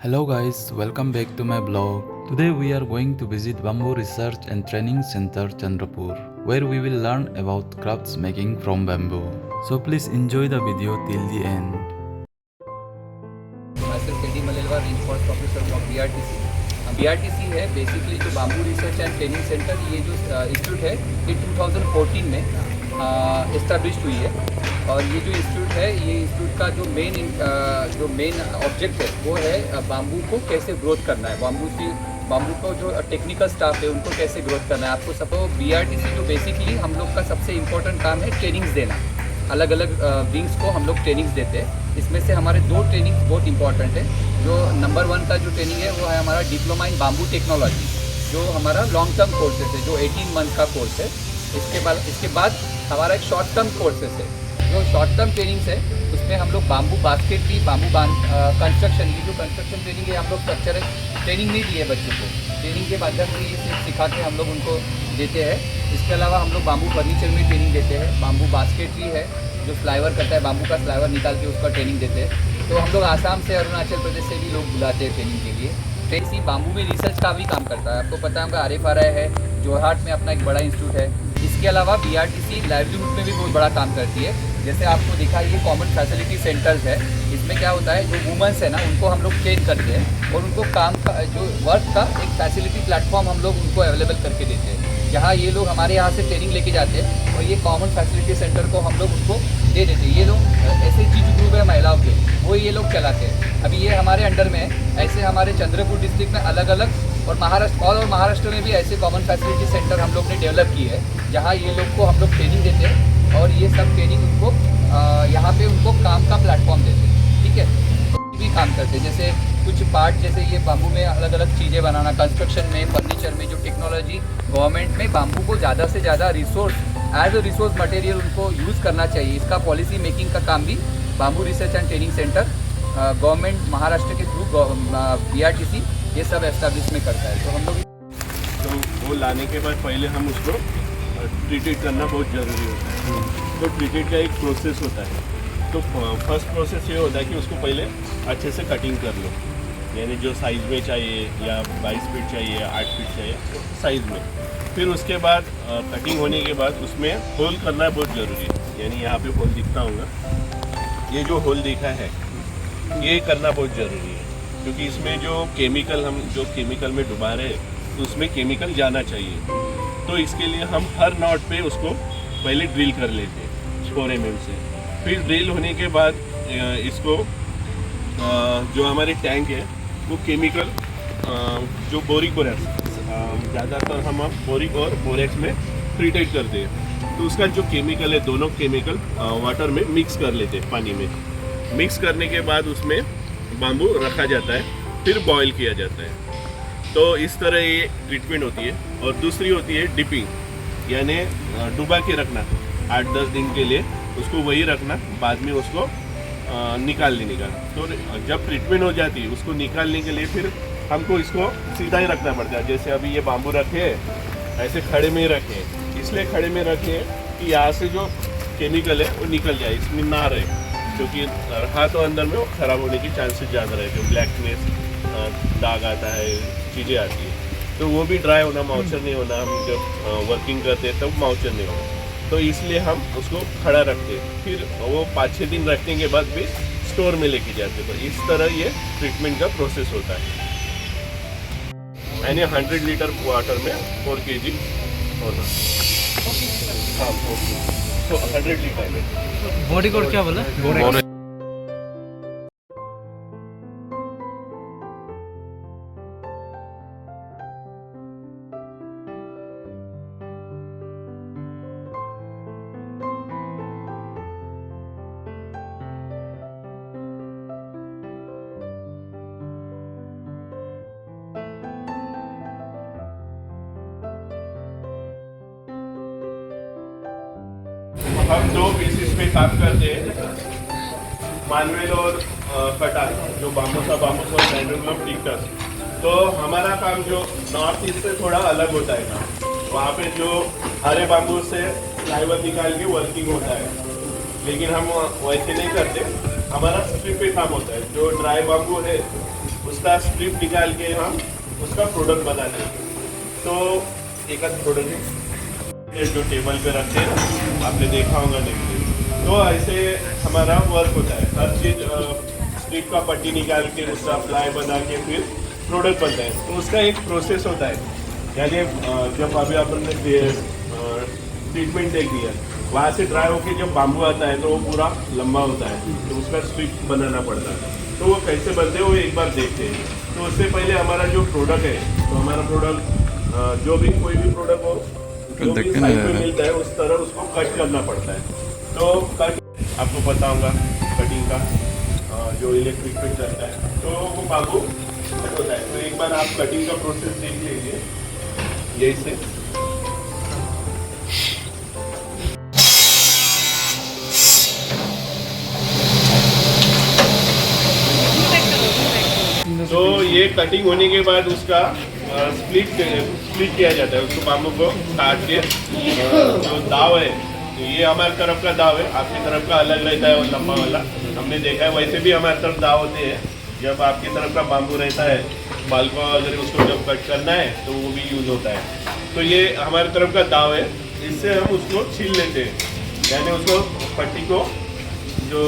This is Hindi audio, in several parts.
Hello guys, welcome back to my blog. Today we are going to visit Bamboo Research and Training Center Chandrapur, where we will learn about crafts making from bamboo. So please enjoy the video till the end. Myself KD Malelwa, Range Force Officer from BRTC. BRTC है बेसिकली जो bamboo research and training centre, ये जो इंस्टीट्यूट है ये 2014 में इस्टेब्लिश हुई है। और ये जो इंस्टीट्यूट है, ये इंस्टीट्यूट का जो मेन ऑब्जेक्ट है वो है बाम्बू को कैसे ग्रोथ करना है, बाम्बू को जो टेक्निकल स्टाफ है उनको कैसे ग्रोथ करना है। आपको सब BRTC जो बेसिकली हम लोग का सबसे इम्पोर्टेंट काम है ट्रेनिंग्स देना। अलग अलग विंग्स को हम लोग ट्रेनिंग्स देते हैं। इसमें से हमारे 2 ट्रेनिंग्स बहुत इंपॉर्टेंट है। जो नंबर 1 का जो ट्रेनिंग है वो है हमारा डिप्लोमा इन बाम्बू टेक्नोलॉजी, जो हमारा लॉन्ग टर्म कोर्सेज है, जो 18 मंथ का कोर्स है। इसके बाद हमारा एक शॉर्ट टर्म कोर्सेज है। जो शॉर्ट टर्म ट्रेनिंग्स है उसमें हम लोग बाम्बू बास्केटरी, कंस्ट्रक्शन की जो कंस्ट्रक्शन ट्रेनिंग है, हम लोग स्ट्रक्चर ट्रेनिंग नहीं दी है बच्चों को। ट्रेनिंग के माध्यम से ये सिखा के हम लोग उनको देते हैं। इसके अलावा हम लोग बाम्बू फर्नीचर में ट्रेनिंग देते हैं। बाम्बू बास्केटरी है जो फ्लाईवर करता है, बाम्बू का फ्लाईवर निकाल के उसका ट्रेनिंग देते हैं। तो हम लोग आसाम से, अरुणाचल प्रदेश से भी लोग बुलाते हैं ट्रेनिंग के लिए। इसी बाम्बू में रिसर्च का भी काम करता है। आपको पता होगा RFRI है, जोरहाट में अपना एक बड़ा इंस्टीट्यूट है। इसके अलावा BRTC लाइवलीहुड में भी बहुत बड़ा काम करती है। जैसे आपको दिखा, ये कॉमन फैसिलिटी सेंटर्स है। इसमें क्या होता है, जो वुमेंस है ना, उनको हम लोग ट्रेन करते हैं और उनको काम का जो वर्क का एक फैसिलिटी प्लेटफॉर्म हम लोग उनको अवेलेबल करके देते हैं। जहाँ ये लोग हमारे यहाँ से ट्रेनिंग लेके जाते हैं और ये कॉमन फैसिलिटी सेंटर को हम लोग उनको दे देते हैं। ये लोग ऐसे चीज ग्रुप है महिलाओं के, वो ये लोग चलाते हैं। अभी ये हमारे अंडर में है। ऐसे हमारे चंद्रपुर डिस्ट्रिक्ट में अलग अलग और महाराष्ट्र में भी ऐसे कॉमन फैसिलिटी सेंटर हम लोग ने डेवलप किए हैं, जहाँ ये लोग को हम लोग ट्रेनिंग देते हैं और ये सब ट्रेनिंग उनको यहाँ पे उनको काम का प्लेटफॉर्म देते हैं। ठीक है, तो भी काम करते हैं। जैसे कुछ पार्ट, जैसे ये बाम्बू में अलग अलग चीज़ें बनाना, कंस्ट्रक्शन में, फर्नीचर में, जो टेक्नोलॉजी गवर्नमेंट में बाम्बू को ज़्यादा से ज़्यादा एज अ रिसोर्स मटेरियल उनको यूज़ करना चाहिए, इसका पॉलिसी मेकिंग का काम भी bamboo research and training centre government Maharashtra के थ्रू BRTC ये सब एस्टेब्लिश में करता है। तो हम लोग वो लाने के बाद पहले हम उसको ट्रीटेड करना बहुत ज़रूरी होता है। तो ट्रीटेड का एक प्रोसेस होता है। तो फर्स्ट प्रोसेस ये होता है कि उसको पहले अच्छे से कटिंग कर लो, यानी जो साइज़ में चाहिए, या 22 फीट चाहिए, 8 फीट चाहिए, साइज़ में। फिर उसके बाद कटिंग होने के बाद उसमें होल करना बहुत ज़रूरी है। यानी यहाँ पे होल दिखता होगा, ये जो होल दिखा है ये करना बहुत ज़रूरी है, क्योंकि इसमें जो केमिकल में डुबा रहे हैं तो उसमें केमिकल जाना चाहिए। तो इसके लिए हम हर नॉट पे उसको पहले ड्रिल कर लेते हैं 4 mm से। फिर ड्रिल होने के बाद इसको जो हमारे टैंक है वो केमिकल, जो बोरिक ज़्यादातर हम बोरिक और बोरेक्स में ट्रीटेड करते हैं। तो उसका जो केमिकल है, दोनों केमिकल वाटर में मिक्स कर लेते हैं, पानी में मिक्स करने के बाद उसमें बाम्बू रखा जाता है, फिर बॉयल किया जाता है। तो इस तरह ये ट्रीटमेंट होती है। और दूसरी होती है डिपिंग, यानी डुबा के रखना 8-10 दिन के लिए, उसको वही रखना, बाद में उसको निकाल लेने का। तो जब ट्रीटमेंट हो जाती है उसको निकालने के लिए फिर हमको इसको सीधा ही रखना पड़ता है। जैसे अभी ये बाम्बू रखे हैं, ऐसे खड़े में रखे हैं। इसलिए खड़े में रखे हैं कि यहाँ से जो केमिकल है वो निकल जाए, इसमें ना रहे, क्योंकि रहा तो अंदर में वो ख़राब होने की चांसेस ज़्यादा रहते हैं। ब्लैकनेस, दाग आता है, चीज़ें आती है। तो वो भी ड्राई होना, मॉइस्चर नहीं होना, हम जब वर्किंग करते हैं तब मॉइस्चर नहीं होना। तो इसलिए हम उसको खड़ा रखते हैं। फिर वो 5-6 दिन रखने के बाद भी स्टोर में लेके जाते हैं। तो इस तरह ये ट्रीटमेंट का प्रोसेस होता है। यानी 100 लीटर वाटर में 4 kg होना। हाँ, तो 100 लीटर में बॉडी कोड क्या बोला? हम 2 बेसिस पे काम करते हैं, मानवेल और कटार, जो बाम्बूस और सैंडल टिकटस। तो हमारा काम जो नॉर्थ ईस्ट से थोड़ा अलग होता है काम। वहाँ पे जो हरे बाम्बू से फ्लाईवर निकाल के वर्किंग होता है, लेकिन हम वैसे नहीं करते। हमारा स्ट्रिप पे काम होता है। जो ड्राई बाम्बू है उसके उसका स्ट्रिप निकाल के हम उसका प्रोडक्ट बनाते हैं। तो एक आध प्रोडक्ट है जो टेबल पे रखते हैं, आपने देखा होगा नहीं। तो ऐसे हमारा वर्क होता है, हर चीज़ स्ट्रिप का पट्टी निकाल के उसका प्लाई बना के फिर प्रोडक्ट बनता है। तो उसका एक प्रोसेस होता है, यानी जब अभी अपन ने ट्रीटमेंट देख दिया, वहाँ से ड्राई होके जब बाम्बू आता है तो वो पूरा लंबा होता है, तो उसका स्ट्रिप बनाना पड़ता है। तो वो कैसे बनते हैं वो एक बार देखते हैं। तो उससे पहले हमारा जो प्रोडक्ट है, तो हमारा प्रोडक्ट जो भी कोई भी प्रोडक्ट हो जो भी साइज में मिलता है उस तरह उसको कट करना पड़ता है। तो कट आपको पता होगा कटिंग का जो इलेक्ट्रिक पे चलता है, तो वो बाम्बू कट होता है। तो एक बार आप कटिंग का प्रोसेस देख लीजिए यही से। तो ये कटिंग होने के बाद उसका स्प्लिट किया जाता है, उसको बाम्बू को काट के जो दाव है, ये हमारी तरफ का दाव है, आपकी तरफ का अलग रहता है वो लंबा वाला, हमने देखा है। वैसे भी हमारी तरफ दाव होते हैं, जब आपकी तरफ का बाम्बू रहता है बाल को अगर उसको जब कट करना है तो वो भी यूज़ होता है। तो ये हमारी तरफ का दाव है, इससे हम उसको छील लेते हैं, यानी उसको पट्टी को जो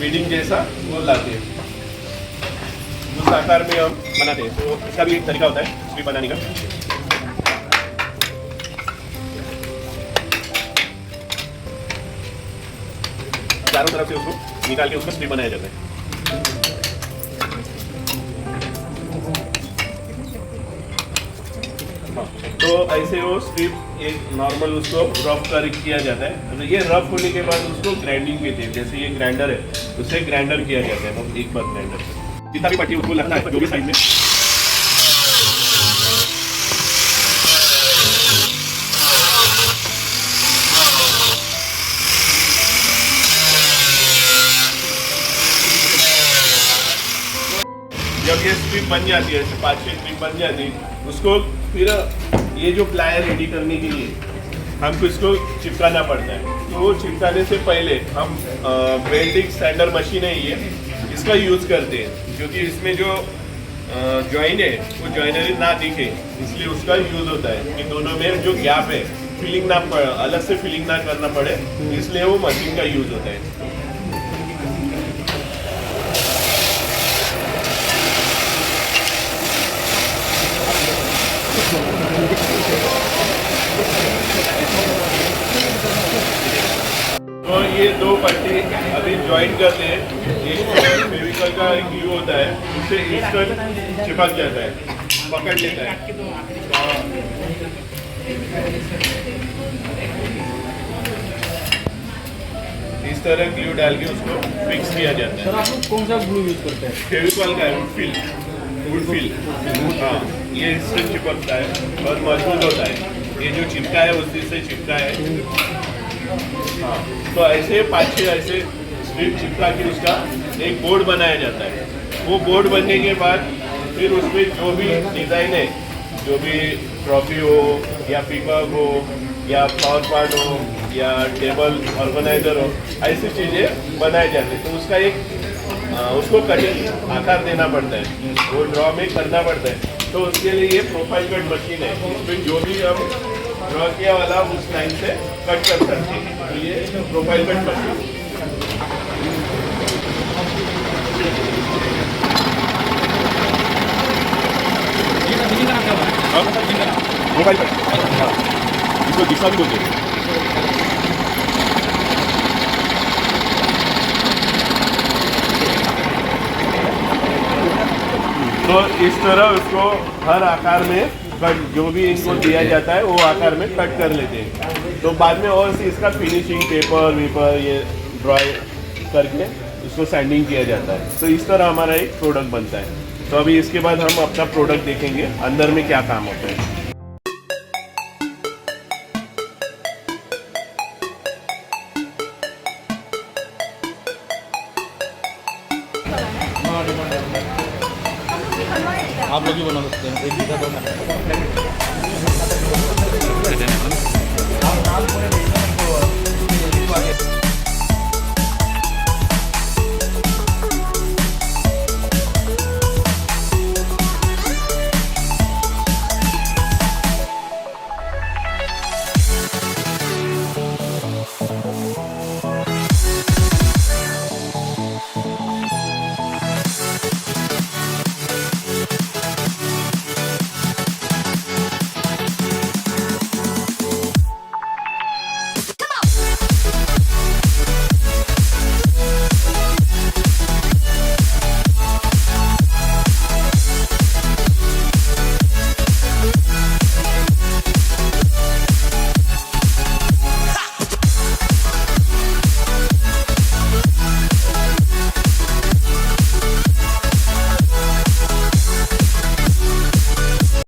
बीडिंग जैसा वो लाते हैं, उस आकार में हम बनाते हैं। तो इसका भी एक तरीका होता है स्ट्रिप बनाने का। चारों तरफ से उसको निकाल के उसका स्ट्रिप बनाया जाता है। तो ऐसे वो स्ट्रिप एक नॉर्मल उसको रफ कर किया जाता है। तो ये रफ होने के बाद उसको ग्राइंडिंग कहते हैं, जैसे ये ग्राइंडर है उसे ग्राइंडर किया जाता है। तो एक बार ग्राइंडर से जितना भी पट्टी उसको लगना है जो भी साइज में, जब ये स्ट्रिप बन जाती है, ऐसे 5-6 स्ट्रिप बन जाती है, उसको फिर ये जो प्लायर रेडी करने के लिए हमको इसको चिपकाना पड़ता है। तो वो चिपकाने से पहले हम वेल्डिंग सैंडर मशीन है ये, इसका यूज़ करते हैं, क्योंकि इसमें जो जॉइन है वो जॉइनरी ना दिखे, इसलिए उसका यूज़ होता है कि दोनों में जो गैप है फिलिंग ना अलग से फिलिंग ना करना पड़े, इसलिए वो मशीन का यूज़ होता है। तो ये दो पट्टी अभी ज्वाइन करते हैं, एक फेविकॉल का एक ग्लू होता है, उससे इंस्टेंट चिपक जाता है, पकड़ लेता है। इस तरह ग्लू डाल के उसको फिक्स किया जाता है। सर आप लोग कौन सा ग्लू यूज करते हैं? फेविकॉल का है, वुड फिल। हाँ, ये इससे चिपकता है और मजबूत होता है। ये जो चिपका है उसी से चिपका है। हाँ, तो ऐसे 5-6 ऐसे स्ट्रिप चिपका के उसका एक बोर्ड बनाया जाता है। वो बोर्ड बनने के बाद फिर उसमें जो भी डिज़ाइन है, जो भी ट्रॉफी हो या पीकॉक हो या फ्लावर पॉट हो या टेबल ऑर्गेनाइजर हो, ऐसी चीज़ें बनाई जाती है। तो उसका एक उसको कटिंग आकार देना पड़ता है, वो ड्रॉ में करना पड़ता है। तो उसके लिए ये प्रोफाइल कट मशीन है, इसमें जो भी हम ड्रॉ किया वाला उस लाइन से कट कर सकते हैं। तो ये profile cut machine profile cut, इसको दिशा भी बोलते हैं। तो इस तरह उसको हर आकार में कट, जो भी इनको दिया जाता है वो आकार में कट कर लेते हैं। तो बाद में और सी इसका फिनिशिंग पेपर वेपर ये ड्राई करके उसको सैंडिंग किया जाता है। तो इस तरह हमारा एक प्रोडक्ट बनता है। तो अभी इसके बाद हम अपना प्रोडक्ट देखेंगे अंदर में क्या काम होता है। आप लोग ही बना सकते हैं, एक बीघा 2 महीने।